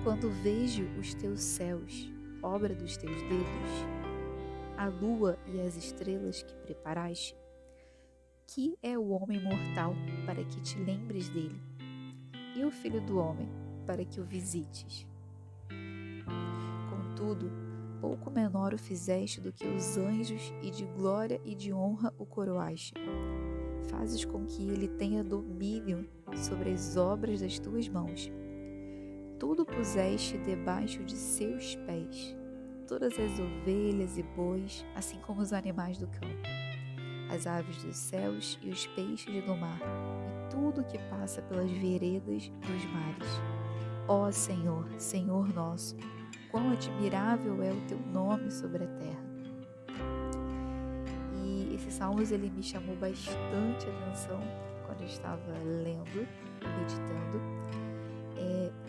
Quando vejo os teus céus, obra dos teus dedos, a lua e as estrelas que preparaste, que é o homem mortal para que te lembres dele, e o filho do homem para que o visites. Contudo, pouco menor o fizeste do que os anjos, e de glória e de honra o coroaste. Fazes com que ele tenha domínio sobre as obras das tuas mãos. Tudo puseste debaixo de seus pés, todas as ovelhas e bois, assim como os animais do campo, as aves dos céus e os peixes do mar, e tudo que passa pelas veredas dos mares. Ó Senhor, Senhor nosso, quão admirável é o teu nome sobre a terra. E esse Salmos ele me chamou bastante atenção quando eu estava lendo, meditando,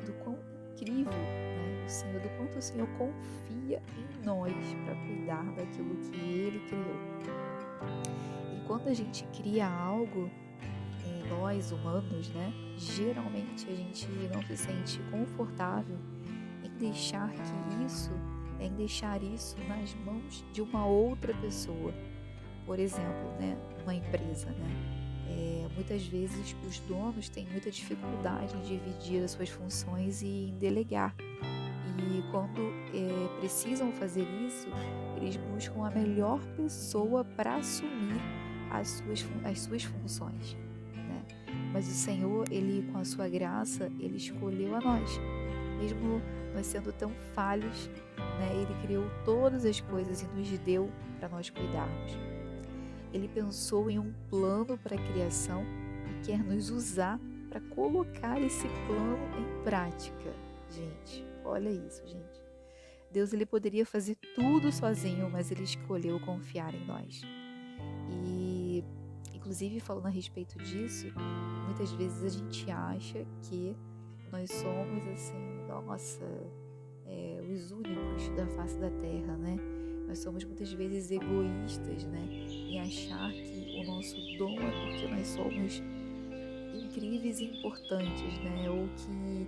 do quão incrível, né, o Senhor, do quanto o Senhor confia em nós para cuidar daquilo que Ele criou. E quando a gente cria algo, nós humanos, né, geralmente a gente não se sente confortável em deixar isso nas mãos de uma outra pessoa. Por exemplo, né, uma empresa, né? Muitas vezes os donos têm muita dificuldade em dividir as suas funções e em delegar. E quando precisam fazer isso, eles buscam a melhor pessoa para assumir as suas funções, né? Mas o Senhor, Ele, com a sua graça, Ele escolheu a nós. Mesmo nós sendo tão falhos, né, Ele criou todas as coisas e nos deu para nós cuidarmos. Ele pensou em um plano para a criação e quer nos usar para colocar esse plano em prática. Gente, olha isso, gente. Deus, ele poderia fazer tudo sozinho, mas ele escolheu confiar em nós. E, inclusive, falando a respeito disso, muitas vezes a gente acha que nós somos, assim, nossa, os únicos da face da terra, né? Nós somos muitas vezes egoístas, né? Em achar que o nosso dom é porque nós somos incríveis e importantes, né? Ou que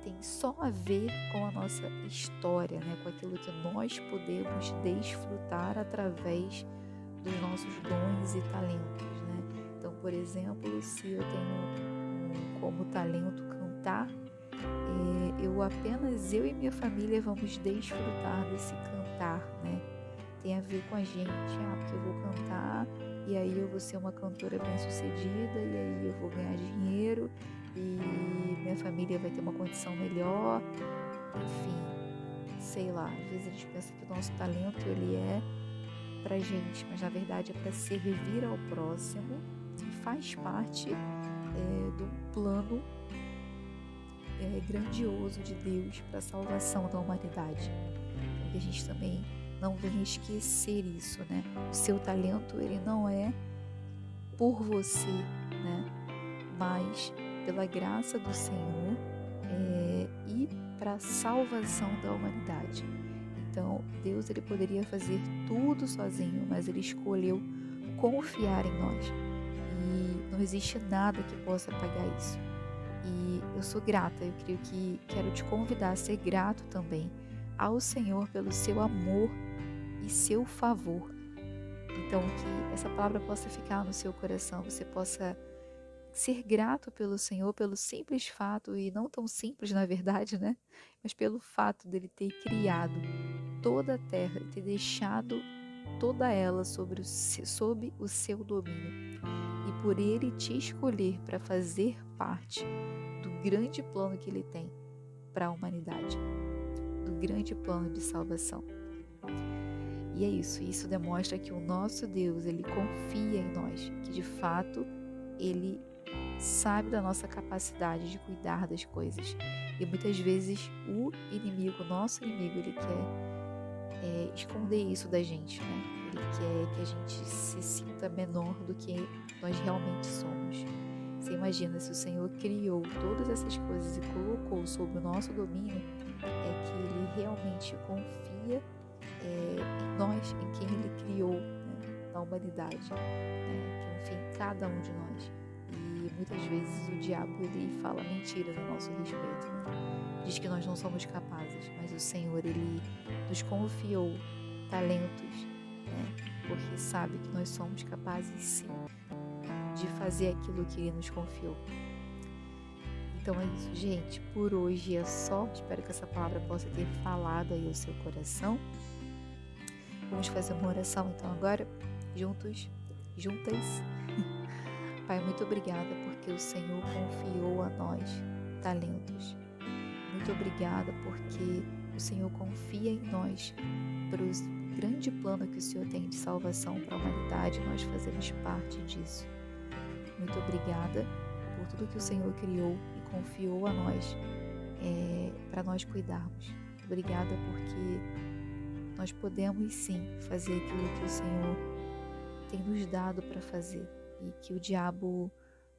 tem só a ver com a nossa história, né? Com aquilo que nós podemos desfrutar através dos nossos dons e talentos, né? Então, por exemplo, se eu tenho como talento cantar, eu e minha família vamos desfrutar desse cantar, né? Tem a ver com a gente, porque eu vou cantar e aí eu vou ser uma cantora bem-sucedida e aí eu vou ganhar dinheiro e minha família vai ter uma condição melhor, enfim, sei lá, às vezes a gente pensa que o nosso talento ele é pra gente, mas na verdade é para servir ao próximo e faz parte de um plano grandioso de Deus para a salvação da humanidade. Então, que a gente também não venha esquecer isso, né? O seu talento, ele não é por você, né? Mas pela graça do Senhor e para a salvação da humanidade. Então, Deus, ele poderia fazer tudo sozinho, mas ele escolheu confiar em nós. E não existe nada que possa pagar isso. E eu sou grata, eu creio que quero te convidar a ser grato também ao Senhor pelo seu amor e seu favor. Então, que essa palavra possa ficar no seu coração, você possa ser grato pelo Senhor, pelo simples fato, e não tão simples na verdade, né? Mas pelo fato dele ter criado toda a terra e ter deixado toda ela sob o seu domínio. E por ele te escolher para fazer parte do grande plano que ele tem para a humanidade, do grande plano de salvação. E é isso demonstra que o nosso Deus, ele confia em nós, que de fato ele sabe da nossa capacidade de cuidar das coisas. E muitas vezes o nosso inimigo, ele quer esconder isso da gente, né? Ele quer que a gente se sinta menor do que nós realmente somos. Você imagina, se o Senhor criou todas essas coisas e colocou sob o nosso domínio, que Ele realmente confia em nós, em quem Ele criou, né, na humanidade, né, que enfim, cada um de nós. E muitas vezes o diabo ele fala mentiras a nosso respeito, né? diz que nós não somos capazes, mas o Senhor, Ele nos confiou talentos, né? Porque sabe que nós somos capazes sim de fazer aquilo que Ele nos confiou. Então é isso, gente. Por hoje é só. Espero que essa palavra possa ter falado aí ao seu coração. Vamos fazer uma oração então agora, juntos, juntas. Pai, muito obrigada porque o Senhor confiou a nós talentos. Muito obrigada porque o Senhor confia em nós para o grande plano que o Senhor tem de salvação para a humanidade. Nós fazemos parte disso. Muito obrigada por tudo que o Senhor criou e confiou a nós para nós cuidarmos. Obrigada porque nós podemos sim fazer aquilo que o Senhor tem nos dado para fazer e que o diabo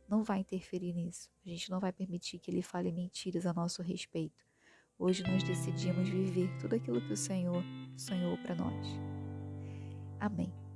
não vai interferir nisso. A gente não vai permitir que ele fale mentiras a nosso respeito. Hoje nós decidimos viver tudo aquilo que o Senhor sonhou para nós. Amém.